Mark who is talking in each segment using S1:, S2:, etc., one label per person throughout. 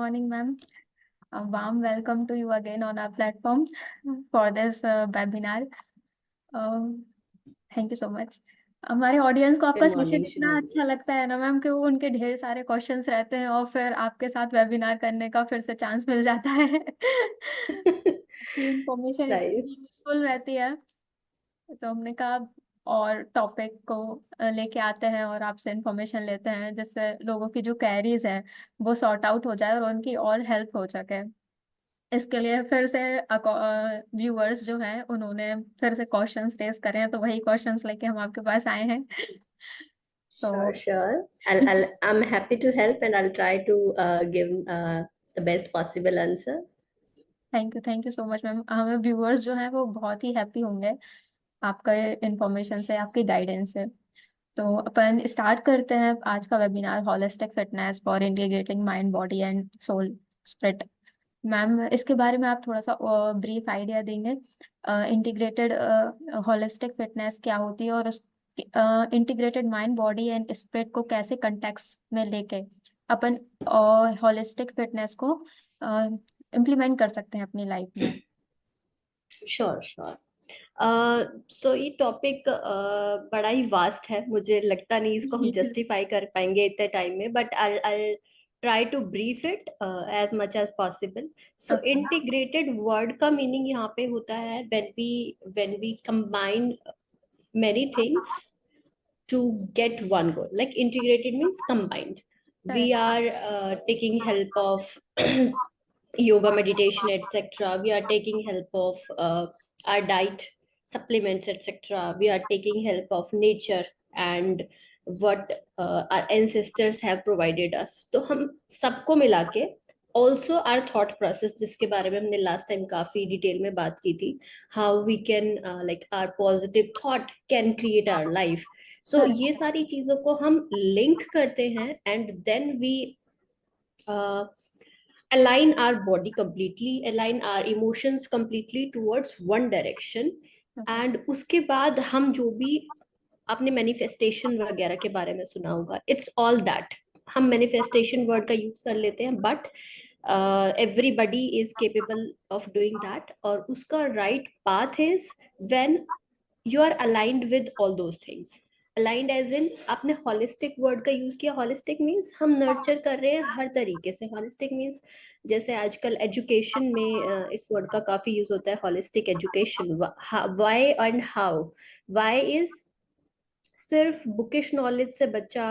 S1: morning, ma'am. A warm welcome to you again on our platform for this webinar. Um, Thank you so much. हमारे audience को आपका
S2: good
S1: session
S2: morning
S1: इतना अच्छा लगता है ना मैम कि वो उनके ढेर सारे क्वेश्चंस रहते हैं और फिर आपके साथ वेबिनार करने का फिर से चांस मिल जाता है कि इंफॉर्मेशन इतनी
S2: नाइस।
S1: यूजफुल रहती है। तो हमने कहा और टॉपिक को लेके आते हैं और आपसे इंफॉर्मेशन लेते हैं जिससे लोगों की जो क्वेरीज हैं वो सॉर्ट आउट हो जाए और उनकी और हेल्प हो सके। इसके लिए फिर से व्यूअर्स जो हैं उन्होंने फिर से क्वेश्चंस रेज करे हैं, तो वही क्वेश्चंस लेके हम आपके पास आए हैं।
S2: Sure,
S1: तो
S2: sure. I'm happy to help and I'll try to give the best possible answer.
S1: Thank you so much ma'am. हमें व्यूअर्स जो हैं वो बहुत ही हैप्पी होंगे आपका इंफॉर्मेशन से, आपकी गाइडेंस से। तो अपन स्टार्ट करते हैं आज का webinar, holistic fitness for integrating mind body and soul spirit. Ma'am इसके बारे में आप थोड़ा सा ब्रीफ आइडिया देंगे? इंटीग्रेटेड हॉलिस्टिक फिटनेस क्या होती है और उस integrated mind body and spirit को कैसे कंटेक्स्ट में लेके अपन हॉलिस्टिक फिटनेस को इम्प्लीमेंट कर सकते हैं अपनी लाइफ में?
S2: Sure sure. सो ये टॉपिक बड़ा ही वास्ट है, मुझे लगता नहीं इसको हम जस्टिफाई कर पाएंगे इतने टाइम में, but I try to brief it as much as possible. So integrated word का मीनिंग यहाँ पे होता है when we combine many things to get one goal. Like integrated means combined. We are taking help of yoga, meditation, etc. We are taking help of our diet, supplements, etc. We are taking help of nature and what our ancestors have provided us. तो हम सबको मिला के also our thought process, जिसके बारे में हमने last time काफी डिटेल में बात की थी, how we can like our positive thought can create our life. So ये सारी चीजों को हम लिंक करते हैं and then we uh, align our body completely, align our emotions completely towards one direction. And उसके बाद हम जो भी आपने मैनिफेस्टेशन वगैरह के बारे में सुना होगा, इट्स ऑल दैट। हम मैनिफेस्टेशन वर्ड का यूज कर लेते हैं, but everybody is capable of doing that. और उसका right path is when you are aligned with all those things. Aligned as in, आपने हॉलिस्टिक वर्ड का यूज किया। हॉलिस्टिक मीन्स हम नर्चर कर रहे हैं हर तरीके से। हॉलिस्टिक मीन्स जैसे आजकल एजुकेशन में इस वर्ड का काफी यूज होता है, holistic education. Why and how? Why is सिर्फ बुकिश नॉलेज से बच्चा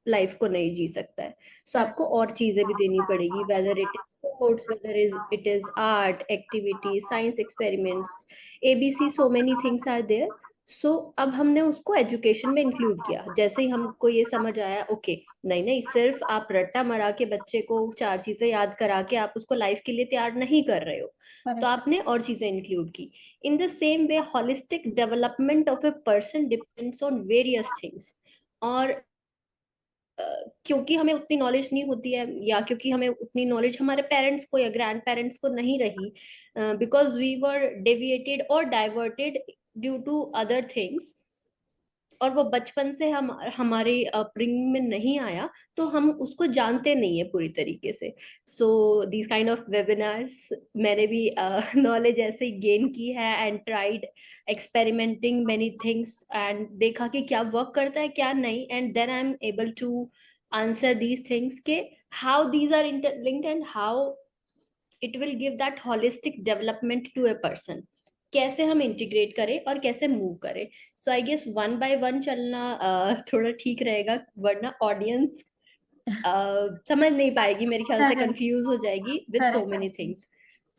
S2: लाइफ को नहीं जी सकता है। सो आपको और चीजें भी देनी पड़ेगी, whether it is sports, whether it is art activity, science experiments, A B C, so many things are there. सो अब हमने उसको एजुकेशन में इंक्लूड किया। जैसे ही हमको ये समझ आया, ओके नहीं नहीं, सिर्फ आप रट्टा मरा के बच्चे को चार चीजें याद करा के आप उसको लाइफ के लिए तैयार नहीं कर रहे हो, तो आपने और चीजें इंक्लूड की। In the same way, holistic development of a person depends on various things. और क्योंकि हमें उतनी नॉलेज नहीं होती है, या क्योंकि हमें उतनी नॉलेज हमारे पेरेंट्स को या ग्रैंड पेरेंट्स को नहीं रही, बिकॉज वी वर डेविएटेड और diverted due to other things, और वो बचपन से हम हमारे अपब्रिंगिंग में नहीं आया, तो हम उसको जानते नहीं है पूरी तरीके से। So these kind of webinars, मैंने भी नॉलेज ऐसे ही गेन की है and tried experimenting many things and देखा कि क्या वर्क करता है क्या नहीं, and then I am able to answer these things के how these are interlinked and how it will give that holistic development to a person. कैसे हम इंटीग्रेट करें और कैसे मूव करें। So I guess one by one चलना थोड़ा ठीक रहेगा, वरना ऑडियंस समझ नहीं पाएगी, मेरे ख्याल से कंफ्यूज हो जाएगी with so many things.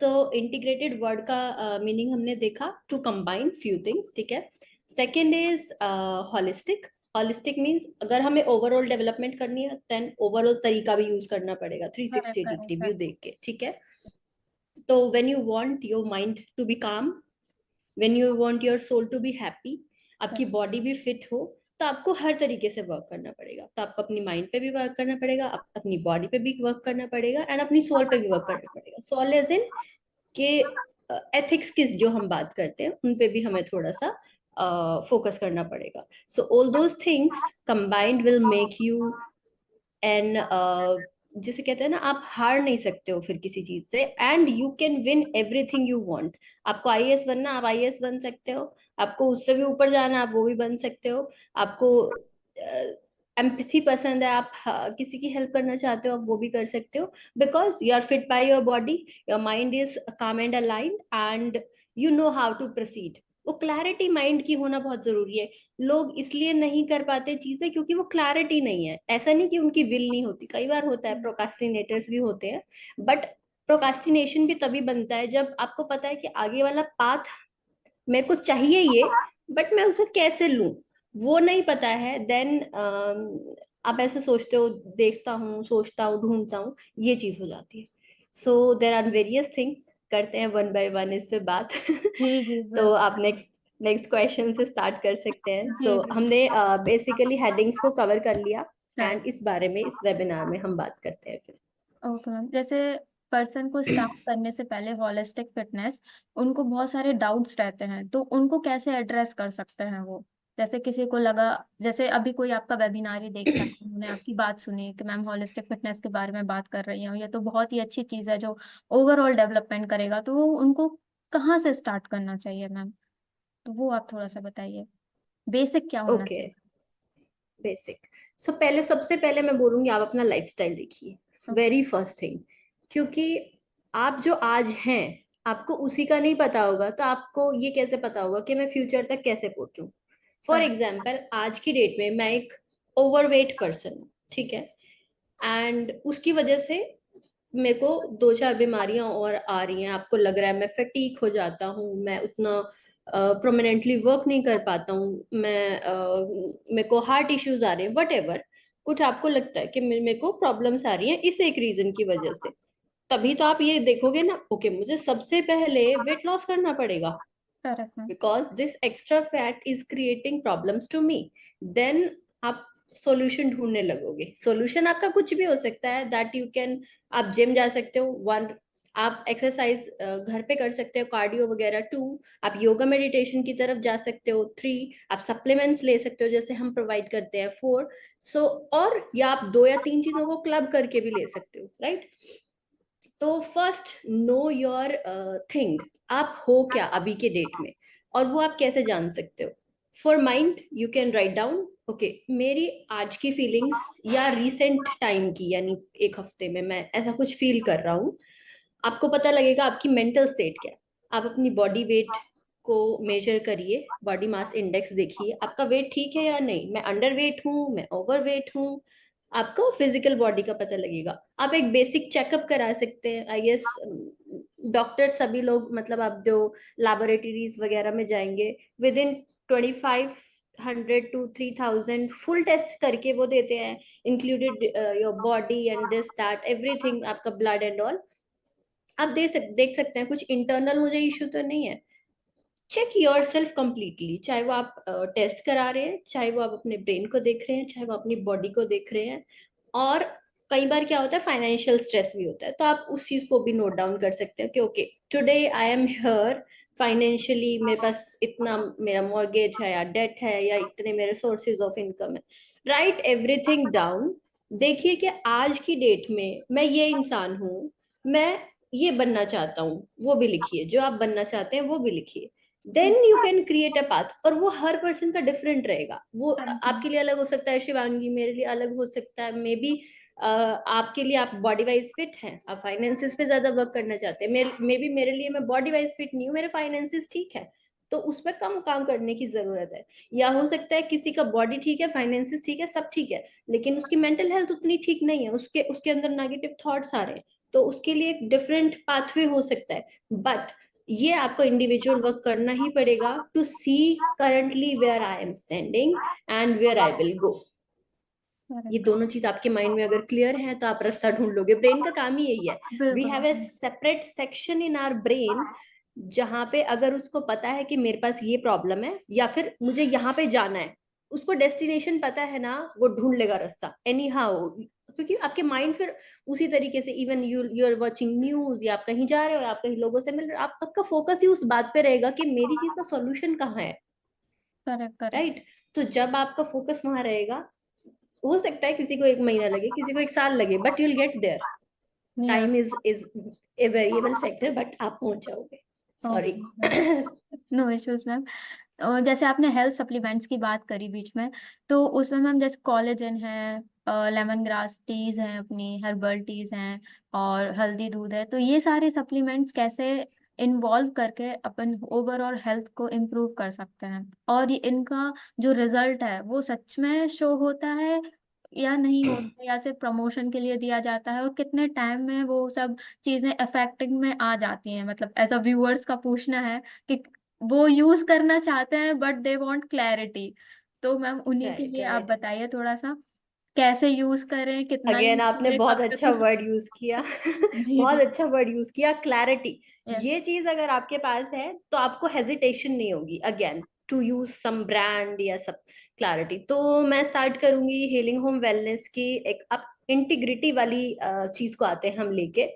S2: So integrated word का मीनिंग हमने देखा, टू कंबाइन फ्यू थिंग्स, ठीक है। Second is holistic. Holistic means अगर हमें ओवरऑल डेवलपमेंट करनी है, देन ओवरऑल तरीका भी यूज करना पड़ेगा, 360 डिग्री व्यू देख के, ठीक है। तो when you want your mind to be calm, when you want your soul to be happy, आपकी बॉडी भी फिट हो, तो आपको हर तरीके से वर्क करना पड़ेगा। तो आपको अपनी माइंड पे भी वर्क करना पड़ेगा, अपनी बॉडी पे भी वर्क करना पड़ेगा, एंड अपनी सोल पे भी वर्क करना पड़ेगा। सोल एज इन के एथिक्स की जो हम बात करते हैं उन पे भी हमें थोड़ा सा फोकस करना पड़ेगा। So all those things combined will make you an जिसे कहते हैं ना, आप हार नहीं सकते हो फिर किसी चीज से, and you can win everything you want. आपको आईएएस बनना, आप आईएएस बन सकते हो। आपको उससे भी ऊपर जाना, आप वो भी बन सकते हो। आपको एम्पैथी पसंद है, आप किसी की हेल्प करना चाहते हो, आप वो भी कर सकते हो, because you are fit by your body, your mind is calm and aligned, and you know how to proceed. वो क्लैरिटी माइंड की होना बहुत जरूरी है। लोग इसलिए नहीं कर पाते चीजें क्योंकि वो क्लैरिटी नहीं है। ऐसा नहीं कि उनकी विल नहीं होती, कई बार होता है, प्रोकास्टिनेटर्स भी होते हैं, बट प्रोकास्टिनेशन भी तभी बनता है जब आपको पता है कि आगे वाला पाथ मेरे को चाहिए ये, बट मैं उसे कैसे लूं वो नहीं पता है। देन आप ऐसे सोचते हो, देखता हूँ, सोचता हूँ, ढूंढता हूँ, ये चीज हो जाती है। सो देर आर वेरियस थिंग्स, करते हैं वन बाय वन इस पे बात।
S1: जी जी
S2: तो
S1: बिल्कुल।
S2: आप नेक्स्ट नेक्स्ट क्वेश्चन से स्टार्ट कर सकते हैं।
S1: जी
S2: सो
S1: जी।
S2: हमने बेसिकली हेडिंग्स को कवर कर लिया,
S1: हाँ।
S2: एंड इस बारे में इस वेबिनार में हम बात करते हैं फिर।
S1: ओके मैम, जैसे पर्सन को स्टार्ट करने से पहले हॉलिस्टिक फिटनेस, उनको बहुत सारे डाउट्स रहते हैं, तो उनको कैसे एड्रेस कर सकते हैं वो? जैसे किसी को लगा, जैसे अभी कोई आपका वेबिनार ही देख रहा है, उन्होंने आपकी बात सुनी कि मैम हॉलिस्टिक फिटनेस के बारे में बात कर रही हूँ, ये तो बहुत ही अच्छी चीज़ है जो ओवरऑल डेवलपमेंट करेगा, तो वो उनको कहाँ से स्टार्ट करना चाहिए मैम? तो वो आप थोड़ा सा बताइए, बेसिक क्या होना
S2: ओके,
S1: चाहिए?
S2: बेसिक। सो पहले, सबसे पहले मैं बोलूंगी आप अपना लाइफस्टाइल देखिए, वेरी फर्स्ट थिंग। क्योंकि आप जो आज हैं, आपको उसी का नहीं पता होगा, तो आपको ये कैसे पता होगा कि मैं फ्यूचर तक कैसे पहुंचूं। For
S1: correct.
S2: एग्जाम्पल, आज की डेट में मैं एक ओवरवेट पर्सन हूँ, ठीक है, एंड उसकी वजह से मेरे को दो चार बीमारियां और आ रही हैं। आपको लग रहा है मैं फटीक हो जाता हूँ, मैं उतना प्रोमिनेंटली वर्क नहीं कर पाता हूँ, मेरे को हार्ट इश्यूज आ रहे हैं, वट एवर। कुछ आपको लगता है कि मेरे को प्रॉब्लम्स आ रही हैं इस एक रीजन की वजह से, तभी तो आप ये देखोगे ना, ओके मुझे सबसे पहले वेट लॉस करना पड़ेगा,
S1: correct ma'am.
S2: Because this extra fat is creating problems to me. Then आप सॉल्यूशन ढूंढने लगोगे। सॉल्यूशन आपका कुछ भी हो सकता है, दैट यू कैन, आप जिम जा सकते हो, वन, आप एक्सरसाइज घर पे कर सकते हो, कार्डियो वगैरह, टू, आप योगा मेडिटेशन की तरफ जा सकते हो, थ्री, आप सप्लीमेंट्स ले सकते हो जैसे हम प्रोवाइड करते हैं, फोर, सो, और या आप दो या तीन चीजों को क्लब करके भी ले सकते हो, राइट। तो फर्स्ट, नो योर थिंग, आप हो क्या अभी के डेट में, और वो आप कैसे जान सकते हो? For mind you can write down, okay मेरी आज की फीलिंग्स या रिसेंट टाइम की, यानी एक हफ्ते में मैं ऐसा कुछ फील कर रहा हूँ। आपको पता लगेगा आपकी मेंटल स्टेट क्या है। आप अपनी बॉडी वेट को मेजर करिए, बॉडी मास इंडेक्स देखिए, आपका वेट ठीक है या नहीं, मैं अंडर वेट हूँ, मैं ओवर वेट हूँ, आपको फिजिकल बॉडी का पता लगेगा। आप एक बेसिक चेकअप करा सकते हैं, आई गेस डॉक्टर सभी लोग, मतलब आप जो लैबोरेटरीज वगैरह में जाएंगे, within 2500 to 3000 full test करके वो देते हैं, included your body and this that everything, आपका ब्लड एंड ऑल। आप देख सकते हैं कुछ इंटरनल मुझे इश्यू तो नहीं है। चेक योर सेल्फ कंप्लीटली, चाहे वो आप टेस्ट करा रहे हैं, चाहे वो आप अपने ब्रेन को देख रहे हैं, चाहे वो अपनी बॉडी को देख रहे हैं। और कई बार क्या होता है, फाइनेंशियल स्ट्रेस भी होता है, तो आप उस चीज को भी नोट डाउन कर सकते हैं कि okay today I am here, financially मेरे पास इतना मेरा मॉर्गेज है या डेट है, या इतने मेरे सोर्सेज ऑफ इनकम है। Right everything down. देखिए कि आज की डेट में मैं ये इंसान हूँ, मैं ये बनना चाहता हूँ, वो भी लिखिए, जो आप बनना चाहते हैं वो भी लिखिए। Then you can create a path, और वो हर पर्सन का डिफरेंट रहेगा। वो
S1: करेक्ट मैम।
S2: आपके लिए अलग हो सकता है शिवांगी, मेरे लिए अलग हो सकता है, मे बी आपके लिए आप बॉडी वाइज फिट हैं, आप फाइनेंसिस पे ज्यादा वर्क करना चाहते हैं, मे बी मेरे लिए मैं बॉडी वाइज फिट नहीं हूँ, मेरे फाइनेंसिस ठीक है, तो उस पर कम काम करने की जरूरत है। या हो सकता है किसी का बॉडी ठीक है, फाइनेंसिस ठीक है, सब ठीक है, लेकिन उसकी मेंटल हेल्थ उतनी ठीक नहीं है, उसके उसके अंदर नेगेटिव थॉट्स आ रहे हैं, तो उसके लिए एक डिफरेंट पाथवे हो सकता है। बट ये आपको इंडिविजुअल वर्क करना ही पड़ेगा to see currently where I am standing and where I will go. ये
S1: करेक्ट।
S2: दोनों चीज आपके माइंड में अगर क्लियर है तो आप रास्ता ढूंढ लोगे। ब्रेन का काम ही यही है। वी
S1: बिल्कुल
S2: have a
S1: ma'am.
S2: Separate section in our brain, जहां पे अगर उसको पता है कि मेरे पास ये प्रॉब्लम है या फिर मुझे यहाँ पे जाना है, उसको डेस्टिनेशन पता है ना, वो ढूंढ लेगा रास्ता एनी हाउ। क्योंकि आपके माइंड फिर उसी तरीके से, even you are watching news, या आप कहीं जा रहे हो, आप कहीं लोगों से मिल रहे हो, आपका फोकस ही उस बात पे रहेगा कि मेरी चीज का सॉल्यूशन कहाँ है,
S1: करेक्ट करेक्ट।
S2: राइट। तो जब आपका फोकस वहां रहेगा, हो सकता है किसी को 1 महीना लगे, किसी को 1 साल लगे, but you will get there.
S1: या
S2: time is a variable factor, but आप पहुंच जाओगे. Sorry.
S1: Okay, no issues ma'am. जैसे आपने हेल्थ सप्लीमेंट्स की बात करी बीच में, तो उसमें मैम जैसे कोलेजन है, लेमन ग्रास टीज हैं, अपनी हर्बल टीज हैं, और हल्दी दूध है, तो ये सारे सप्लीमेंट्स कैसे इन्वॉल्व करके अपन ओवरऑल हेल्थ को इम्प्रूव कर सकते हैं, और इनका जो रिजल्ट है वो सच में शो होता है या नहीं होता, या सिर्फ प्रमोशन के लिए दिया जाता है, और कितने टाइम में वो सब चीजें इफेक्टिव में आ जाती हैं, मतलब एज अ व्यूअर्स का पूछना है कि वो यूज करना चाहते हैं बट दे वांट क्लैरिटी। तो मैम उन्हीं के
S2: राइट,
S1: लिए आप
S2: राइट.
S1: बताइए थोड़ा सा, कैसे यूज करें, कितना
S2: अगेन
S1: यूज
S2: आपने
S1: करें,
S2: बहुत
S1: कब
S2: अच्छा
S1: तक।
S2: वर्ड यूज किया.
S1: जी
S2: बहुत
S1: जी।
S2: अच्छा वर्ड यूज किया, क्लैरिटी.
S1: यस।
S2: ये चीज अगर आपके पास है तो आपको हेजिटेशन नहीं होगी again to use some brand या सब. क्लैरिटी. तो मैं स्टार्ट करूंगी हीलिंग होम वेलनेस की. एक अब इंटीग्रिटी वाली चीज को आते हैं हम लेके,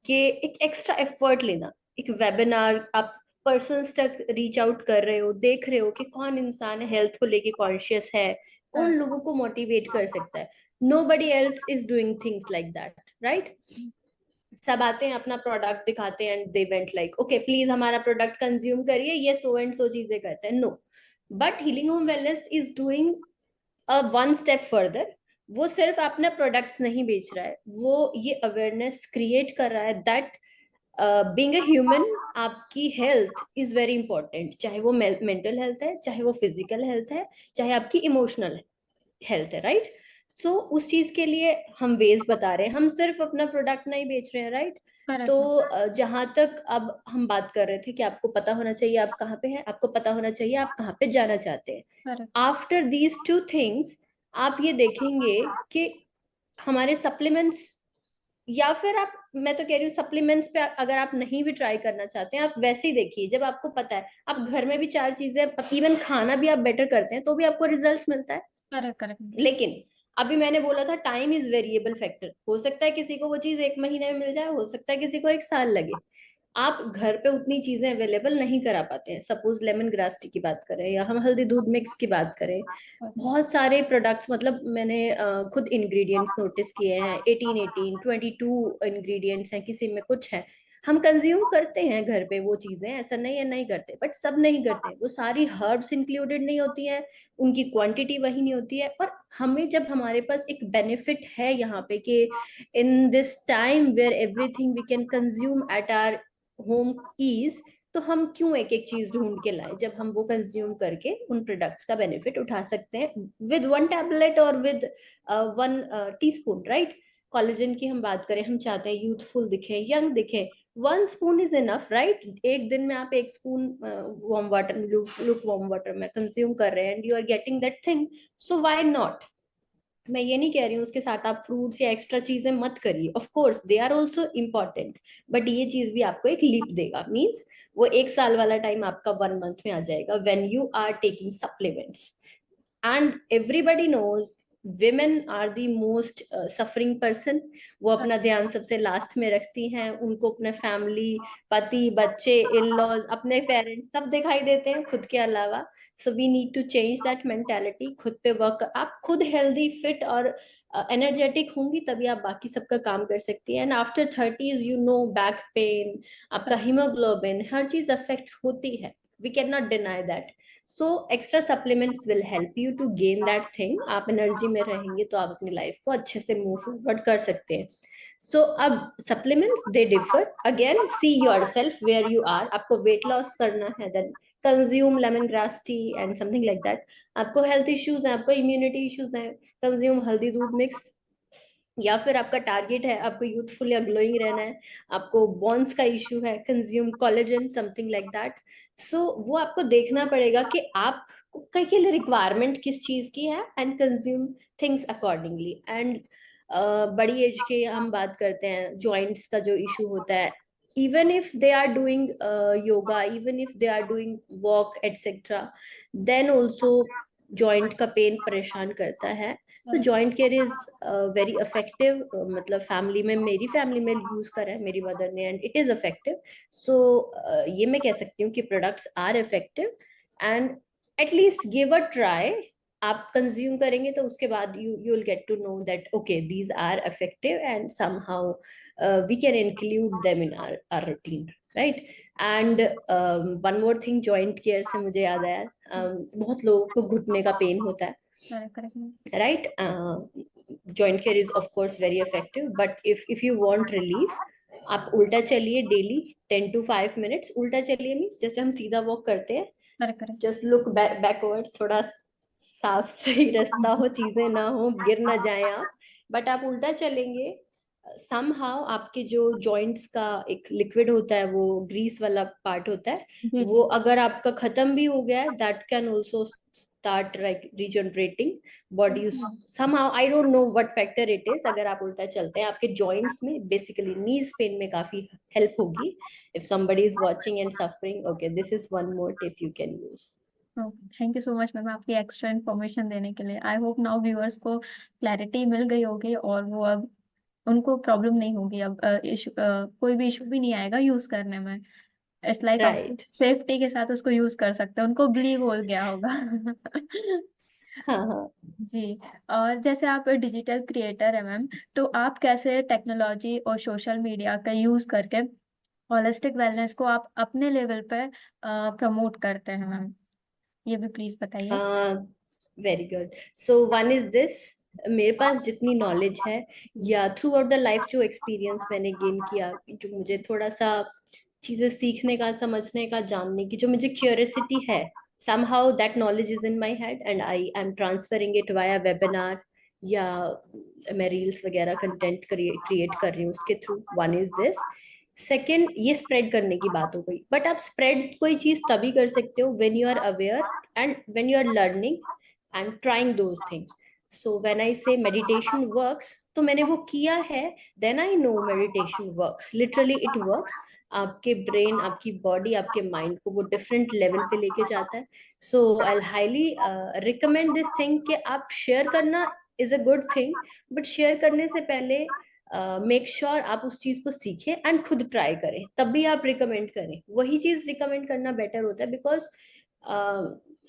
S2: कि एक एक्स्ट्रा एफर्ट लेना. एक वेबिनार आप पर्सन्स तक रीच आउट कर रहे हो, देख रहे हो कि कौन इंसान हेल्थ को लेके कॉन्शियस है, कौन लोगों को मोटिवेट कर सकता है. nobody else is doing things like that, right? सब आते हैं अपना प्रोडक्ट दिखाते हैं and they went like okay please हमारा प्रोडक्ट कंज्यूम करिए, ये सो एंड सो चीजें करते हैं. No. But healing home wellness is doing a one step further. वो सिर्फ अपना प्रोडक्ट्स नहीं बेच रहा है, वो ये अवेयरनेस क्रिएट कर रहा है दैट बीइंग अ ह्यूमन आपकी हेल्थ इज वेरी इंपॉर्टेंट. चाहे वो मेंटल हेल्थ है, चाहे वो फिजिकल हेल्थ है, चाहे आपकी इमोशनल हेल्थ है, राइट? सो उस चीज के लिए हम वेज बता रहे हैं, हम सिर्फ अपना प्रोडक्ट नहीं बेच रहे हैं, राइट? तो
S1: करेक्ट।
S2: जहां तक अब हम बात कर रहे थे कि आपको पता होना चाहिए आप कहाँ पे हैं, आपको पता होना चाहिए आप कहाँ पे जाना चाहते हैं.
S1: Correct.
S2: After these two things आप ये देखेंगे कि हमारे सप्लीमेंट्स, या फिर आप, मैं तो कह रही हूँ सप्लीमेंट्स पे अगर आप नहीं भी ट्राई करना चाहते हैं, आप वैसे ही देखिए. जब आपको पता है आप घर में भी 4 चीजें, इवन खाना भी आप बेटर करते हैं, तो भी आपको रिजल्ट्स मिलता है.
S1: करेक्ट। करेक्ट।
S2: लेकिन अभी मैंने बोला था टाइम इज वेरिएबल फैक्टर. हो सकता है किसी को वो चीज 1 महीने में मिल जाए, हो सकता है किसी को 1 साल लगे. आप घर पे उतनी चीजें अवेलेबल नहीं करा पाते हैं. सपोज लेमन ग्रास टी की बात करें या हम हल्दी दूध मिक्स की बात करें, बहुत सारे प्रोडक्ट्स, मतलब मैंने खुद इंग्रेडिएंट्स नोटिस किए हैं. 18 22 इंग्रेडिएंट्स हैं, किसी में कुछ है. हम कंज्यूम करते हैं घर पे वो चीजें, ऐसा नहीं है नहीं करते, बट सब नहीं करते. वो सारी हर्ब्स इंक्लूडेड नहीं होती हैं, उनकी क्वांटिटी वही नहीं होती है. और हमें जब हमारे पास एक बेनिफिट है यहाँ पे कि in this time where everything we can consume at our home ease, तो हम क्यों एक एक चीज ढूंढ के लाए, जब हम वो कंज्यूम करके उन प्रोडक्ट्स का बेनिफिट उठा सकते हैं विद 1 टैबलेट और विद 1 टीस्पून, राइट? कोलेजन की हम बात करें, हम चाहते हैं यूथफुल दिखे, यंग दिखे. 1 स्पून इज इनफ, राइट? एक दिन में आप 1 spoon warm water, look warm water में कंज्यूम कर रहे हैं and you are getting that thing, so why not? मैं ये नहीं कह रही हूँ उसके साथ आप फ्रूट्स या एक्स्ट्रा चीजें मत करिए, of course they are also important. But ये चीज भी आपको एक लीप देगा, मीन्स वो 1 साल वाला टाइम आपका 1 मंथ में आ जाएगा when you are taking supplements. And everybody knows women are the most suffering person. वो अपना ध्यान सबसे लास्ट में रखती हैं, उनको अपने फैमिली, पति, बच्चे, इन लॉज, अपने पेरेंट्स सब दिखाई देते हैं खुद के अलावा. So we need to change that mentality. खुद पे वर्क, आप खुद हेल्दी फिट और एनर्जेटिक होंगी तभी आप बाकी सबका काम कर सकती हैं. And after 30s you know back pain, आपका हीमोग्लोबिन, हर चीज अफेक्ट होती है. We cannot deny that. So extra supplements will help you to gain that thing. आप एनर्जी में रहेंगे तो आप अपनी लाइफ को अच्छे से मूव फॉरवर्ड कर सकते हैं. सो अब supplements they differ. Again see yourself where you are. आपको वेट लॉस करना है, then consume lemongrass tea and something like that. आपको हेल्थ इश्यूज हैं, आपको इम्यूनिटी इश्यूज हैं, कंज्यूम हल्दी दूध मिक्स. या फिर आपका टारगेट है आपको यूथफुल या ग्लोइंग रहना है, आपको बॉन्स का इशू है, consume collagen, something like that. So वो आपको देखना पड़ेगा कि आप के लिए रिक्वायरमेंट किस चीज की है and consume things accordingly. And बड़ी एज के हम बात करते हैं, जॉइंट्स का जो इशू होता है, even if they are doing yoga, even if they are doing walk etc, then also joint का पेन परेशान करता है. So joint care is very effective. मतलब फैमिली में, मेरी फैमिली में यूज करा है मेरी मदर ने and it is effective. So ये मैं कह सकती हूँ कि products are effective. And at least give a try. आप कंज्यूम करेंगे तो उसके बाद you will get to know that okay these are effective and somehow we can include them in our routine, right. And one more thing, joint care से मुझे याद आया, बहुत लोगों को घुटने का पेन होता है,
S1: correct correct.
S2: right? Joint care is of course very effective, but if you want relief, आप उल्टा चलिए डेली 10 to 5 minutes। उल्टा चलिए मीन्स जैसे हम सीधा वॉक करते हैं,
S1: correct correct.
S2: Just look backwards, थोड़ा साफ सही रास्ता हो, चीजें ना हो, गिर ना जाए आप, बट आप उल्टा चलेंगे, समहाउ आपके जो जॉइंट्स का एक लिक्विड होता है, वो ग्रीस वाला पार्ट होता है,
S1: जी
S2: वो
S1: जी।
S2: अगर आपका खत्म भी हो गया है, that can also start like regenerating body. somehow I don't know what factor it is, अगर आप उल्टा चलते हैं आपके जॉइंट्स में, बेसिकली नीज पेन में काफी हेल्प होगी। if somebody is watching and suffering, okay, this is one more tip you can use।
S1: Thank you so much ma'am आपकी एक्स्ट्रा इन्फॉर्मेशन देने के लिए। आई होप नाउ व्यूअर्स को क्लैरिटी मिल गई होगी और वो अब उनको प्रॉब्लम नहीं होगी, अब इशू कोई भी इशू भी नहीं आएगा यूज करने में। इट्स लाइक अब
S2: राइट।
S1: सेफ्टी के साथ उसको यूज कर सकते हैं, उनको बिलीव हो गया होगा।
S2: हाँ हाँ।
S1: जी। और जैसे आप डिजिटल क्रिएटर है मैम, तो आप कैसे टेक्नोलॉजी और सोशल मीडिया का यूज करके होलिस्टिक वेलनेस को आप अपने लेवल पर प्रमोट करते हैं मैम, ये भी प्लीज बताइए।
S2: Very good. So one is this, मेरे पास जितनी नॉलेज है
S1: जी
S2: या थ्रू आउट द लाइफ जो एक्सपीरियंस मैंने गेन किया, जो मुझे थोड़ा सा चीजें सीखने का, समझने का, जानने की जो मुझे क्यूरियोसिटी है, somehow that knowledge is in my head and I am transferring it via webinar, या मैं रील्स वगैरह कंटेंट क्रिएट कर रही हूँ उसके through. One is this. Second, ये स्प्रेड करने की बात हो गई, बट आप स्प्रेड कोई चीज तभी कर सकते हो when you are aware and when you are learning and trying those things. So when I say meditation works, तो मैंने वो किया है, then I know meditation works, literally it works. आपके ब्रेन, आपकी बॉडी, आपके माइंड को वो डिफरेंट लेवल पे लेके जाता है। So I highly recommend this thing कि आप शेयर करना is a good thing, but share करने से पहले मेक श्योर आप उस चीज को सीखें एंड खुद ट्राई करें, तब भी आप रिकमेंड करें। वही चीज रिकमेंड करना बेटर होता है, बिकॉज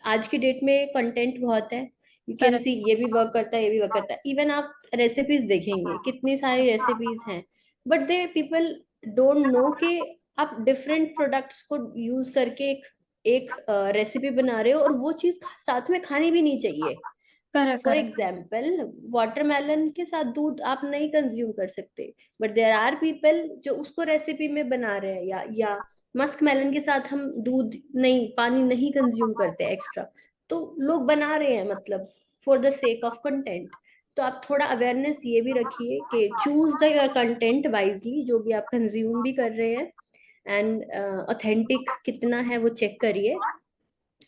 S2: आज की डेट में कंटेंट बहुत है, यू कैन सी
S1: करेक्ट।
S2: ये भी वर्क करता है, ये भी वर्क करता है। इवन आप रेसिपीज देखेंगे, कितनी सारी रेसिपीज हैं, but they people don't know कि आप डिफरेंट प्रोडक्ट्स को यूज करके एक एक रेसिपी बना रहे हो, और वो चीज साथ में खानी भी नहीं चाहिए।
S1: Correct
S2: for
S1: correct.
S2: Example, watermelon के साथ दूध आप नहीं कंज्यूम कर सकते, बट देर आर पीपल जो उसको रेसिपी में बना रहे हैं, या मस्क मेलन के साथ हम दूध नहीं, पानी नहीं कंज्यूम करते एक्स्ट्रा, तो लोग बना रहे हैं, मतलब for the sake of content. तो आप थोड़ा अवेयरनेस ये भी रखिए कि choose the your content wisely, जो भी आप कंज्यूम भी कर रहे हैं, एंड ऑथेंटिक कितना है वो चेक करिए।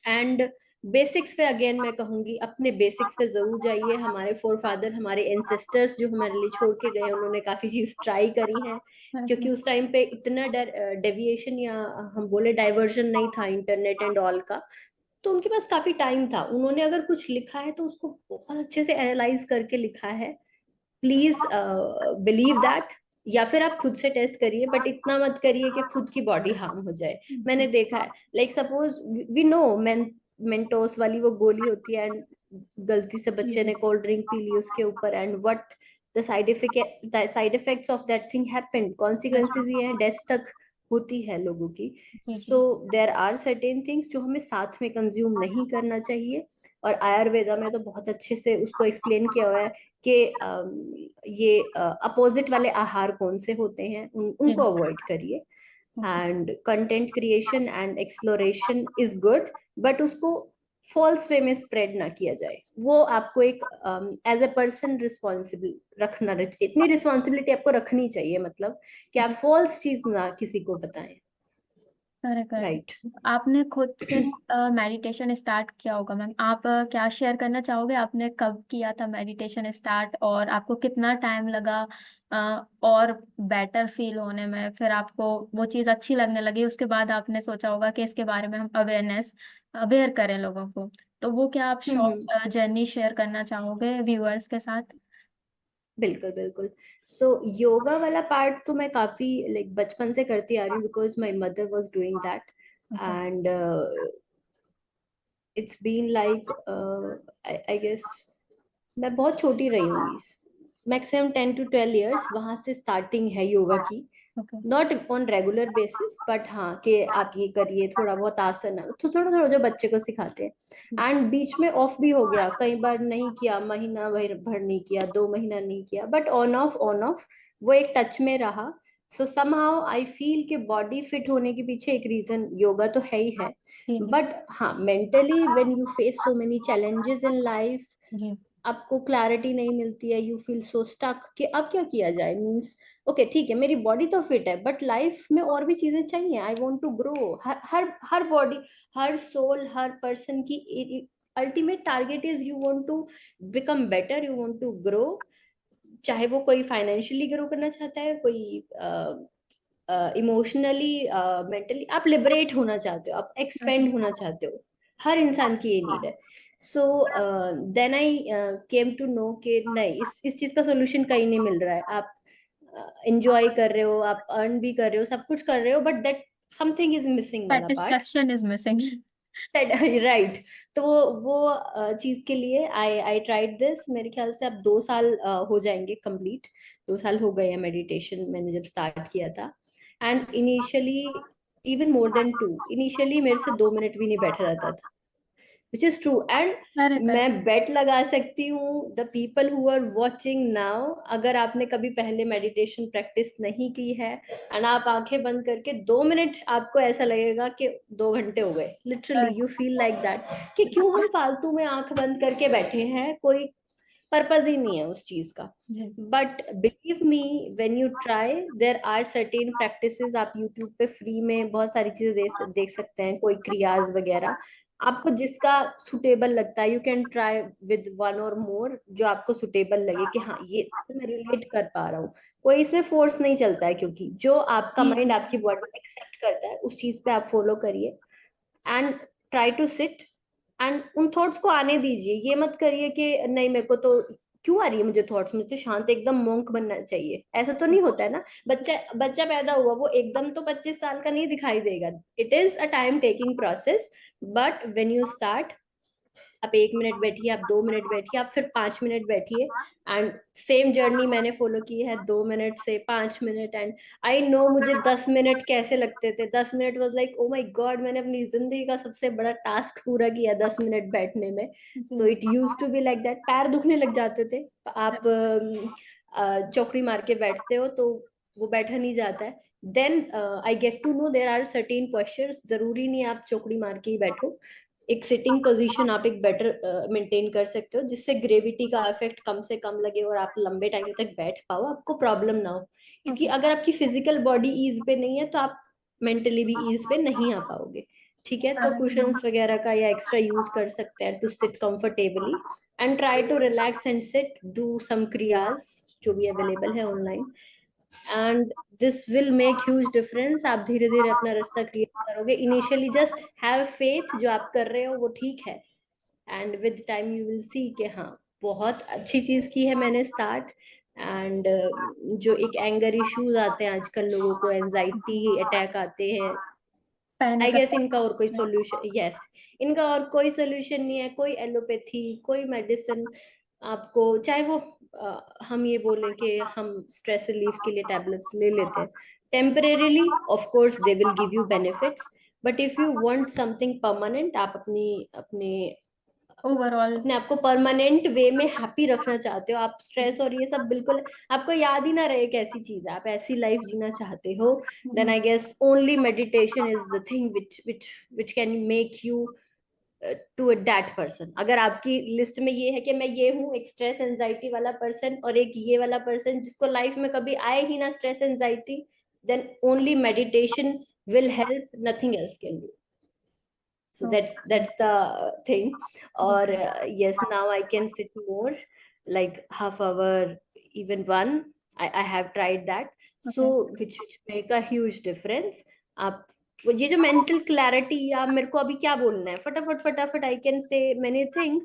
S2: एंड बेसिक्स पे अगेन मैं कहूंगी, अपने बेसिक्स पे जरूर जाइए। हमारे फोर फादर, हमारे एंसेस्टर्स जो हमारे लिए छोड़ के गए, उन्होंने काफी चीज ट्राई करी है, क्योंकि उस टाइम पे इतना डेविएशन या हम बोले डाइवर्जन नहीं था इंटरनेट एंड ऑल का, तो उनके पास काफी टाइम था। उन्होंने अगर कुछ लिखा है तो उसको बहुत अच्छे से एनालाइज करके लिखा है। प्लीज बिलीव दैट, या फिर आप खुद से टेस्ट करिए, बट इतना मत करिए कि खुद की बॉडी हार्म हो जाए। मैंने
S1: जी
S2: देखा है, like suppose we know Mentos वाली वो गोली होती है, एंड गलती से
S1: जी
S2: बच्चे
S1: जी
S2: ने कोल्ड ड्रिंक पी ली उसके ऊपर, and what side effects of that thing happened, consequences ये है, डेथ तक होती है लोगों की।
S1: जी जी।
S2: सो देर आर सर्टेन थिंग्स जो हमें साथ में कंज्यूम नहीं करना चाहिए। और आयुर्वेदा में तो बहुत अच्छे से उसको एक्सप्लेन किया हुआ है कि ये अपोजिट वाले आहार कौन से होते हैं, उनको
S1: जी।
S2: अवॉइड करिए।
S1: Okay.
S2: And content creation and exploration is good, but उसको फॉल्स वे में स्प्रेड ना किया जाए। वो आपको एक एज ए पर्सन रिस्पॉन्सिबल रखना, इतनी रिस्पॉन्सिबिलिटी आपको रखनी चाहिए, मतलब कि आप
S1: जी।
S2: फॉल्स चीज ना किसी को बताएं।
S1: Correct correct.
S2: राइट।
S1: आपने खुद से मेडिटेशन स्टार्ट किया होगा मैम, आप क्या शेयर करना चाहोगे, आपने कब किया था मेडिटेशन स्टार्ट और आपको कितना टाइम लगा और बेटर फील होने में, फिर आपको वो चीज़ अच्छी लगने लगी, उसके बाद आपने सोचा होगा कि इसके बारे में हम अवेयर करें लोगों को, तो वो क्या आप
S2: हम्म।
S1: शॉर्ट जर्नी शेयर करना चाहोगे व्यूअर्स के साथ।
S2: बिल्कुल बिल्कुल। सो योगा वाला पार्ट तो मैं काफी लाइक बचपन से करती आ रही हूँ, because my mother was doing that.
S1: Okay.
S2: And it's been like I guess मैं बहुत छोटी रही होंगी, मैक्सिमम 10 to 12 years वहां से स्टार्टिंग है योगा की।
S1: Okay.
S2: Not on regular basis, but हाँ कि आप ये करिए, थोड़ा बहुत आसन है तो थोड़ा थोड़ा जो बच्चे को सिखाते हैं। एंड बीच में ऑफ भी हो गया, कई बार नहीं किया, महीना भर भर नहीं किया, 2 महीना नहीं किया, बट ऑन ऑफ वो एक टच में रहा। सो समहाउ आई फील कि बॉडी फिट होने के पीछे एक रीजन योगा तो है ही है।
S1: जी जी।
S2: बट हाँ, mentally when you face so many challenges in life,
S1: जी।
S2: आपको क्लैरिटी नहीं मिलती है, यू फील सो स्टक कि अब क्या किया जाए। मीन्स ओके ठीक है, मेरी बॉडी तो फिट है, बट लाइफ में और भी चीजें चाहिए, आई वांट टू ग्रो। हर बॉडी, हर सोल, हर पर्सन की ultimate target is you want to become better, you want to grow. चाहे वो कोई फाइनेंशियली ग्रो करना चाहता है, कोई इमोशनली, मेंटली आप लिबरेट होना चाहते हो, आप एक्सपेंड होना चाहते हो। हर इंसान की ये नीड है। So then I came to know कि नहीं, इस चीज का सोल्यूशन कहीं नहीं मिल रहा है। आप इंजॉय कर रहे हो, आप अर्न भी कर रहे हो, सब कुछ कर रहे हो, but that something is missing वाला part.
S1: Satisfaction is missing.
S2: Right. तो वो चीज के लिए आई आई ट्राइड दिस। मेरे ख्याल से अब 2 साल हो जाएंगे कंप्लीट। 2 साल हो गए हैं मेडिटेशन मैंने जब स्टार्ट किया था। And initially even more than 2, initially मेरे से 2 मिनट भी नहीं बैठा जाता था, विच इज ट्रू। एंड
S1: अरे
S2: मैं
S1: करेक्ट।
S2: बेट लगा सकती हूँ the people who are watching now, अगर आपने कभी पहले मेडिटेशन प्रैक्टिस नहीं की है एंड आप आंखें बंद करके 2 मिनट, आपको ऐसा लगेगा कि 2 घंटे हो गए। Literally you feel like that कि क्यों हम फालतू में आंख बंद करके बैठे हैं, कोई पर्पज ही नहीं है उस चीज का।
S1: जी।
S2: But believe me, when you try, there are certain practices, आप यूट्यूब पे फ्री में बहुत सारी चीजें देख सकते हैं, कोई क्रियाज वगैरह, आपको जिसका सुटेबल लगता है, you can try with one और मोर, जो आपको सुटेबल लगे कि हाँ ये इससे मैं रिलेट कर पा रहा हूँ। कोई इसमें फोर्स नहीं चलता है, क्योंकि जो आपका
S1: जी
S2: माइंड,
S1: जी।
S2: आपकी बॉडी एक्सेप्ट करता है उस चीज पे आप फॉलो करिए। And try to sit and उन थॉट्स को आने दीजिए। ये मत करिए कि नहीं मेरे को तो क्यों आ रही है मुझे थॉट्स, मुझे तो शांत एकदम मोंक बनना चाहिए, ऐसा तो नहीं होता है ना। बच्चा बच्चा पैदा हुआ, वो एकदम तो 25 साल का नहीं दिखाई देगा। It is a time taking process. But when you start, आप 1 मिनट बैठिए, आप 2 मिनट बैठिए, आप फिर 5 मिनट बैठिए। एंड सेम जर्नी मैंने फॉलो की है, 2 मिनट से 5 मिनट। एंड आई नो मुझे 10 मिनट कैसे लगते थे। 10 minute was like oh my God, मैंने अपनी जिंदगी का सबसे बड़ा टास्क पूरा किया 10 मिनट बैठने में। सो
S1: जी।
S2: It use to be like that, पैर दुखने लग जाते थे। आप चौकड़ी मार के बैठते हो तो वो बैठा नहीं जाता है। Then I get to know there are certain postures, जरूरी नहीं आप चौकड़ी मार के ही बैठो। एक सिटिंग पोजीशन आप एक बेटर मेंटेन कर सकते हो, जिससे ग्रेविटी का इफेक्ट कम से कम लगे और आप लंबे टाइम तक बैठ पाओ, आपको प्रॉब्लम ना हो। क्योंकि
S1: ओके।
S2: अगर आपकी फिजिकल बॉडी ईज पे नहीं है तो आप मेंटली भी ईज पे नहीं आ पाओगे। ठीक है, तो कुशंस वगैरह का या एक्स्ट्रा यूज कर सकते हैं to sit comfortably. And try to relax and sit, do some क्रियाज जो भी अवेलेबल है online. And this will make huge difference. आप धीरे धीरे अपना रास्ता क्रिएट करोगे। इनिशियली जस्ट हैव फेथ, जो आप कर रहे हो वो ठीक है। And with time you will see कि हाँ, बहुत अच्छी चीज की है मैंने स्टार्ट। एंड जो एक एंगर इश्यूज आते हैं आजकल, लोगों को एनजाइटी अटैक आते हैं, आई
S1: पैनिक
S2: गेस इनका
S1: अटैक।
S2: और कोई सॉल्यूशन, यस, इनका और कोई सॉल्यूशन नहीं है। कोई एलोपैथी, कोई मेडिसिन आपको, चाहे वो हम ये बोलें कि हम स्ट्रेस रिलीफ के लिए टैबलेट्स ले लेते हैं temporarily, of course they will give you benefits. But if you want something permanent, आप अपनी अपने
S1: ओवरऑल।
S2: अपने आप को परमानेंट वे में हैप्पी रखना चाहते हो, आप स्ट्रेस और ये सब बिल्कुल आपको याद ही ना रहे कैसी चीज है, आप ऐसी लाइफ जीना चाहते हो, then I guess only meditation is the thing which can make you to that person. अगर आपकी लिस्ट में ये है कि मैं ये हूँ, एक स्ट्रेस एंजाइटी वाला पर्सन, और एक ये वाला पर्सन जिसको लाइफ में कभी आए ही ना stress anxiety, then only meditation will help, nothing else can do. So that's the thing. Or yes, now I can sit more, like half hour, even one. I have tried that.
S1: Okay.
S2: So which make a huge difference. आप ये जो mental clarity, या मेरे को अभी क्या बोलना है, फटाफट फटाफट I can say many things.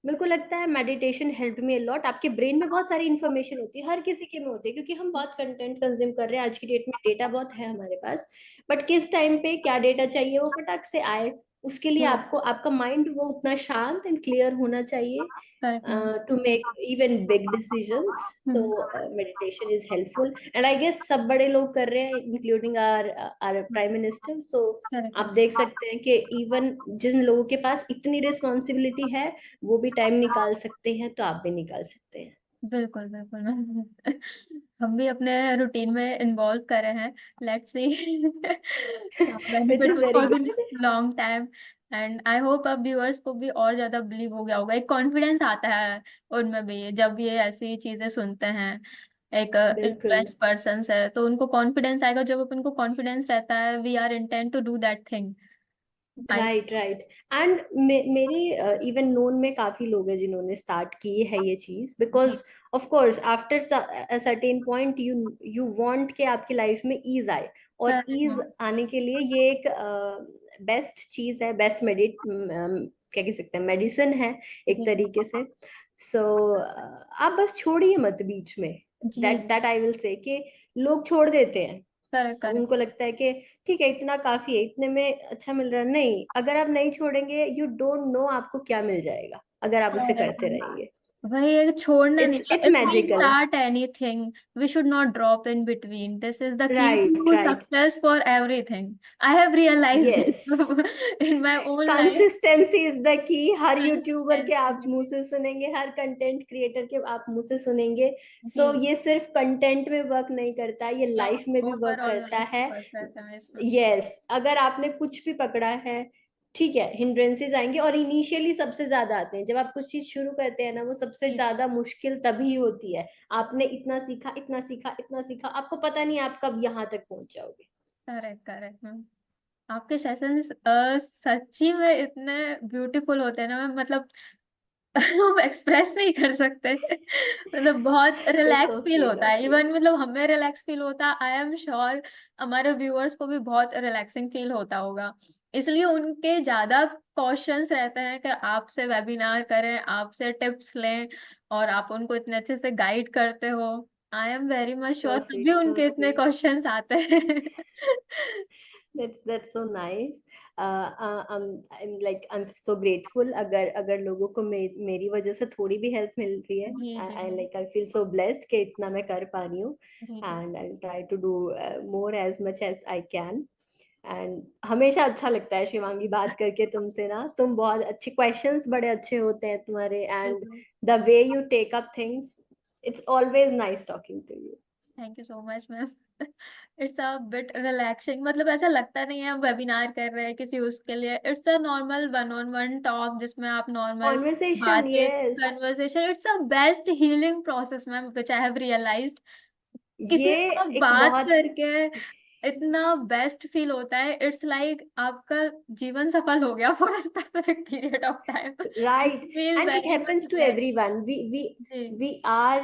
S2: मेरे को लगता है meditation help me a lot. आपके ब्रेन में बहुत सारी इंफॉर्मेशन होती है, हर किसी के में होती है, क्योंकि हम बहुत कंटेंट कंज्यूम कर रहे हैं आज की डेट में, डेटा बहुत है हमारे पास। बट किस टाइम पे क्या डेटा चाहिए वो फटाक से आए, उसके लिए
S1: जी।
S2: आपको आपका माइंड वो उतना शांत एंड क्लियर होना चाहिए
S1: correct ma'am.
S2: To make even big decisions. तो
S1: hmm.
S2: Meditation is helpful and I guess सब बड़े लोग कर रहे हैं including our prime minister. So
S1: correct
S2: आप
S1: मैम।
S2: देख सकते हैं कि इवन जिन लोगों के पास इतनी रिस्पॉन्सिबिलिटी है वो भी टाइम निकाल सकते हैं, तो आप भी निकाल सकते हैं।
S1: बिल्कुल बिल्कुल मैम। हम भी अपने रूटीन में इन्वॉल्व करे हैं। Let's see
S2: which
S1: benefit
S2: is very
S1: for the
S2: good.
S1: Long time. And I hope अब व्यूअर्स को भी और ज्यादा बिलीव हो गया होगा, एक कॉन्फिडेंस आता है उनमें भी जब ये ऐसी चीजें सुनते हैं। एक
S2: बिल्कुल।
S1: इन्फ्लुएंस पर्सन है तो उनको कॉन्फिडेंस आएगा, जब अपन को कॉन्फिडेंस रहता है we are intent to do that thing. I.
S2: Right right. And मेरी इवन नोन में काफी लोग हैं जिन्होंने स्टार्ट की है ये चीज,
S1: जी।
S2: Because of course after certain point you you want के आपकी लाइफ में ईज आए, और
S1: करेक्ट
S2: ईज
S1: मैम।
S2: आने के लिए ये एक बेस्ट चीज है, बेस्ट मेडिट क्या कह सकते हैं, मेडिसिन है एक
S1: जी
S2: तरीके से। सो आप बस छोड़िए मत बीच में।
S1: जी।
S2: That that I will say कि लोग छोड़ देते हैं।
S1: करेक्ट
S2: अब
S1: करेक्ट।
S2: उनको लगता है कि ठीक है इतना काफी है, इतने में अच्छा मिल रहा है। नहीं, अगर आप नहीं छोड़ेंगे यू डोंट नो आपको क्या मिल जाएगा अगर आप उसे करते रहेंगे।
S1: वही एक छोड़ना नहीं था।
S2: It's
S1: if we
S2: magical.
S1: Start anything we should not drop in between, this is the key
S2: right
S1: to
S2: right.
S1: Success for everything. I have realised
S2: yes,
S1: in my own life.
S2: Consistency is the key. हर YouTuber के आप
S1: consistency.
S2: मुंह से सुनेंगे, हर content creator के आप मुंह से सुनेंगे। सो
S1: जी।
S2: ये सिर्फ कंटेंट में वर्क नहीं करता, ये लाइफ में भी वर्क
S1: ओवरऑल
S2: करता
S1: लाइफ
S2: है।
S1: प्रोसेस है इसमें।
S2: यस, अगर आपने कुछ भी पकड़ा है, ठीक है हिंड्रेंसेस आएंगे, और इनिशियली सबसे ज्यादा आते हैं जब आप कुछ चीज शुरू करते हैं ना, वो सबसे
S1: जी
S2: ज्यादा मुश्किल तभी होती है। आपने इतना सीखा इतना सीखा इतना सीखा, आपको पता नहीं आप कब यहाँ तक पहुंच जाओगे।
S1: Correct correct ma'am. आपके सेशंस सच्ची में इतने ब्यूटीफुल होते हैं ना मैम, मतलब हम एक्सप्रेस नहीं कर सकते। मतलब बहुत
S2: इट्स
S1: रिलैक्स फील
S2: ओके
S1: होता है,
S2: काफी।
S1: इवन मतलब हमें रिलैक्स फील होता है, आई एम श्योर हमारे व्यूअर्स को भी बहुत रिलैक्सिंग फील होता होगा। इसलिए उनके ज्यादा क्वेश्चंस रहते हैं कि आपसे वेबिनार करें, आपसे टिप्स लें, और आप उनको इतने अच्छे से गाइड करते हो। I am very much
S2: so
S1: sure तभी
S2: स्वीट सो
S1: उनके इतने
S2: स्वीट।
S1: क्वेश्चंस आते हैं।
S2: That's so nice. I'm so grateful अगर अगर लोगों को मेरी वजह से थोड़ी भी हेल्प मिल रही है।
S1: जी जी
S2: I
S1: ma'am.
S2: like I feel so blessed कि इतना मैं कर पा रही हूँ।
S1: जी जी।
S2: And I'll try to do more as much as I can. And हमेशा अच्छा लगता है शिवांगी बात करके तुमसे ना, तुम बहुत अच्छे क्वेश्चंस बड़े अच्छे होते हैं तुम्हारे, and the way you take up things, it's always nice talking to you.
S1: Thank you so much ma'am. It's a bit relaxing, मतलब ऐसा लगता नहीं है हम वेबिनार कर रहे हैं किसी उसके लिए। It's a normal one on one talk जिसमें आप नॉर्मल
S2: कॉन्वर्सेशन,
S1: बातें,
S2: yes.
S1: Conversation. It's a best healing process ma'am which I have realised. किसी
S2: ये
S1: से आप
S2: एक
S1: बात
S2: बहुत
S1: करके इतना बेस्ट फील होता है, इट्स लाइक आपका जीवन सफल हो गया for a specific period of time. You
S2: right,
S1: feel
S2: and it
S1: very
S2: happens
S1: much
S2: to
S1: better.
S2: everyone.
S1: जी
S2: We are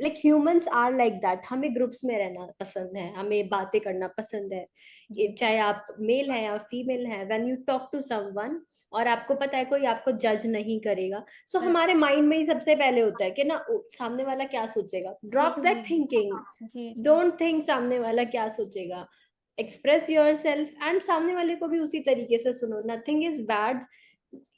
S2: like humans are like that. हमें ग्रुप्स में रहना पसंद है, हमें बातें करना पसंद है।
S1: जी।
S2: चाहे आप मेल हैं या फीमेल हैं, when you talk to someone और आपको पता है कोई आपको जज नहीं करेगा, सो हमारे माइंड में ही सबसे पहले होता है कि ना "ओ, सामने वाला क्या सोचेगा"।
S1: जी
S2: ड्रॉप दैट
S1: जी
S2: थिंकिंग।
S1: जी जी।
S2: डोंट थिंक सामने वाला क्या सोचेगा। एक्सप्रेस योर सेल्फ, एंड सामने वाले को भी उसी तरीके से सुनो। Nothing is bad.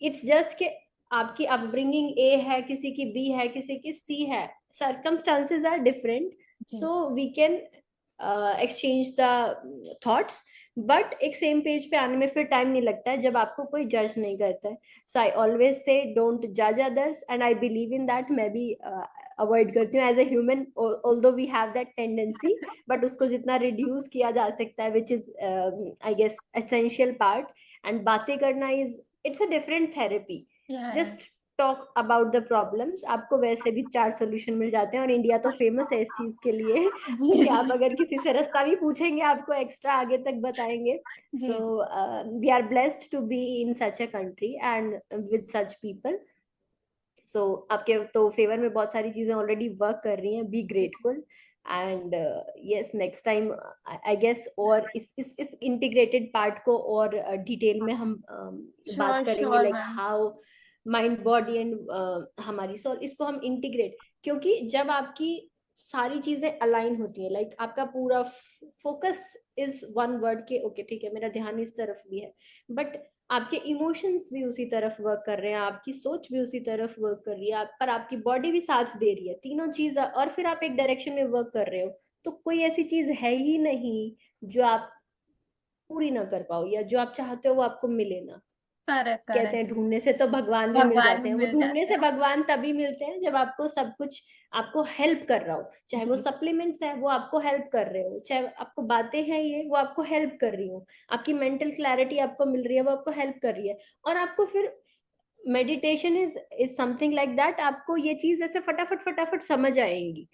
S2: It's just कि आपकी अपब्रिंगिंग ए है, किसी की बी है, किसी की सी है, सर्कमस्टांसेस आर डिफरेंट।
S1: जी
S2: so we can exchange the thoughts, but एक सेम पेज पे आने में फिर टाइम नहीं लगता है जब आपको कोई जज नहीं करता है। So I always say don't जज others, and I believe in that. मैं भी अवॉइड करती हूँ as a human, although we have that tendency, but उसको जितना रिड्यूस किया जा सकता है, which is I guess essential part. And बातें करना is, it's a different therapy.
S1: या
S2: just talk about the problems, आपको वैसे भी चार सोल्यूशन मिल जाते हैं, और इंडिया तो फेमस है इस चीज के लिए
S1: जी
S2: कि आप
S1: जी
S2: अगर किसी से रास्ता भी पूछेंगे आपको एक्स्ट्रा आगे तक बताएंगे।
S1: जी
S2: सो
S1: जी।
S2: We are blessed to be in such a country and with such people. So आपके तो फेवर में बहुत सारी चीजें ऑलरेडी वर्क कर रही हैं, be grateful. And yes, next time I guess और इस इंटीग्रेटेड पार्ट को और डिटेल में हम बात
S1: श्योर
S2: करेंगे,
S1: sure
S2: like
S1: ma'am.
S2: How mind body and हमारी सोल, इसको हम इंटीग्रेट। क्योंकि जब आपकी सारी चीजें अलाइन होती है, लाइक आपका पूरा फोकस इज वन वर्ड के ओके ठीक है मेरा ध्यान इस तरफ भी है, बट आपके इमोशंस भी उसी तरफ वर्क कर रहे हैं, आपकी सोच भी उसी तरफ वर्क कर रही है, पर आपकी बॉडी भी साथ दे रही है, तीनों चीज, और फिर आप एक डायरेक्शन में वर्क कर रहे हो, तो कोई ऐसी चीज है ही नहीं जो आप पूरी ना कर पाओ, या जो आप चाहते हो वो आपको मिले ना।
S1: करेक्ट
S2: कहते हैं
S1: करेक्ट।
S2: ढूंढने से तो भगवान भी मिल
S1: भगवान भी
S2: जाते हैं, वो
S1: मिल
S2: ढूंढने
S1: जाते
S2: से
S1: हैं।
S2: भगवान तभी मिलते हैं जब आपको सब कुछ, आपको हेल्प कर रहा हो, चाहे वो
S1: जी।
S2: सप्लीमेंट्स है वो आपको हेल्प कर रहे हो, चाहे आपको बातें हैं ये वो आपको हेल्प कर रही हो, आपकी मेंटल क्लैरिटी आपको मिल रही है वो आपको हेल्प कर रही है, और आपको फिर meditation is something like that, आपको ये चीज ऐसे फटाफट फटाफट समझ आएंगी।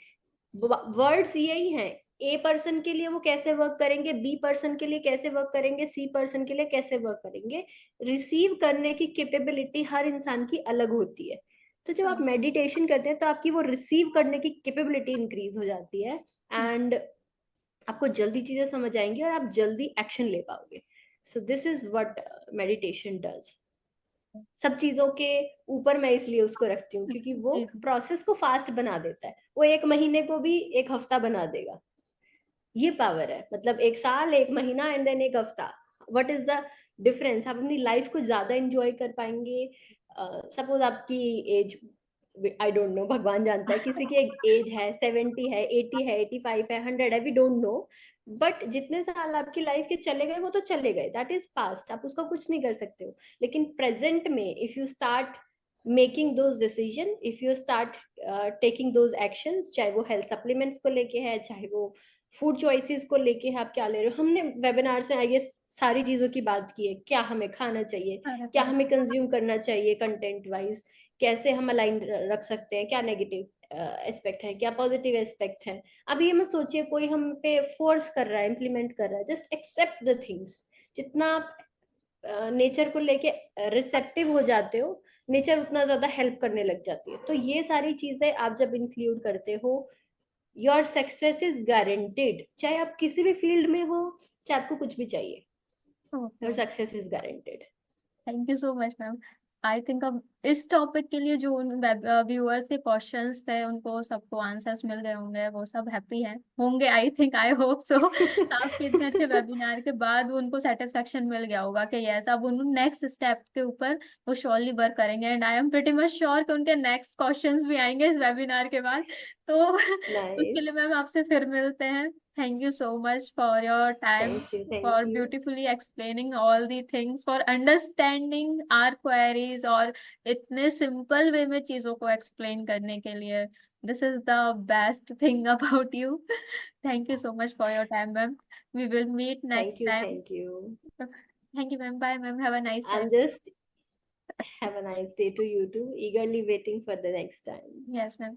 S2: वर्ड्स यही हैं, ए पर्सन के लिए वो कैसे वर्क करेंगे, बी पर्सन के लिए कैसे वर्क करेंगे, सी पर्सन के लिए कैसे वर्क करेंगे, रिसीव करने की कैपेबिलिटी हर इंसान की अलग होती है। तो जब आप मेडिटेशन करते हैं तो आपकी वो रिसीव करने की कैपेबिलिटी इंक्रीज हो जाती है, एंड आपको जल्दी चीजें समझ आएंगी और आप जल्दी एक्शन ले पाओगे। So this is what meditation does. सब चीजों के ऊपर मैं इसलिए उसको रखती हूँ क्योंकि वो
S1: जी जी।
S2: प्रोसेस को फास्ट बना देता है, वो एक महीने को भी एक हफ्ता बना देगा, ये पावर है, मतलब एक साल एक महीना एंड देन एक हफ्ता, व्हाट इज द डिफरेंस, आप अपनी लाइफ को ज्यादा एंजॉय कर पाएंगे। सपोज आपकी एज, आई डोंट नो, भगवान जानता है, किसी की एक एज है 70 है 80 है 85 है 100 है, वी डोंट नो, बट जितने साल आपकी लाइफ के चले गए वो तो चले गए, दैट इज पास्ट, आप उसका कुछ नहीं कर सकते हो। लेकिन प्रेजेंट में if you start making those decision, if you start taking those actions, चाहे वो हेल्थ सप्लीमेंट्स को लेके है, चाहे वो फूड चॉइसेस को लेके है, आप क्या ले रहे हो, हमने वेबिनार से आई गेस सारी चीजों की बात की है, क्या हमें खाना चाहिए,
S1: करेक्ट
S2: क्या
S1: करेक्ट।
S2: हमें कंज्यूम करना चाहिए कंटेंट वाइज, कैसे हम अलाइन रख सकते हैं, क्या नेगेटिव एस्पेक्ट है क्या पॉजिटिव एस्पेक्ट है। अब ये मत सोचिए कोई हम पे फोर्स कर रहा है, इम्प्लीमेंट कर रहा है, जस्ट एक्सेप्ट द थिंग्स। जितना आप नेचर को लेके रिसेप्टिव हो जाते हो, नेचर उतना ज्यादा हेल्प करने लग जाती है, तो ये सारी चीजें आप जब इंक्लूड करते हो, योर सक्सेस इज गारंटेड, चाहे आप किसी भी फील्ड में हो, चाहे आपको कुछ भी चाहिए,
S1: okay.
S2: Your success is guaranteed.
S1: Thank you so much ma'am. I think अब इस टॉपिक के लिए जो उन व्यूअर्स के क्वेश्चंस थे उनको सबको आंसर्स मिल गए होंगे, वो सब हैप्पी हैं होंगे, I think, I hope so. आपके इतने अच्छे वेबिनार के बाद उनको सेटिस्फेक्शन मिल गया होगा कि यस अब उन नेक्स्ट स्टेप के ऊपर वो श्योरली वर्क करेंगे, and I am pretty much sure कि उनके नेक्स्ट क्वेश्चंस भी आएंगे इस वेबिनार के बाद। तो उसके लिए
S2: नाइस,
S1: मैम आपसे फिर मिलते हैं। Thank you so much for your time,
S2: thank you
S1: for
S2: thank you
S1: beautifully explaining all the things, for understanding our queries, और इतने सिंपल वे में चीजों को एक्सप्लेन करने के लिए। This is the best thing about you. Thank you so much for your time, ma'am. We will meet next time.
S2: Thank you.
S1: Thank you, ma'am. Bye, ma'am. Have a nice
S2: I am
S1: time.
S2: Just, have a nice day to you too, eagerly waiting for the next time।
S1: Yes, ma'am.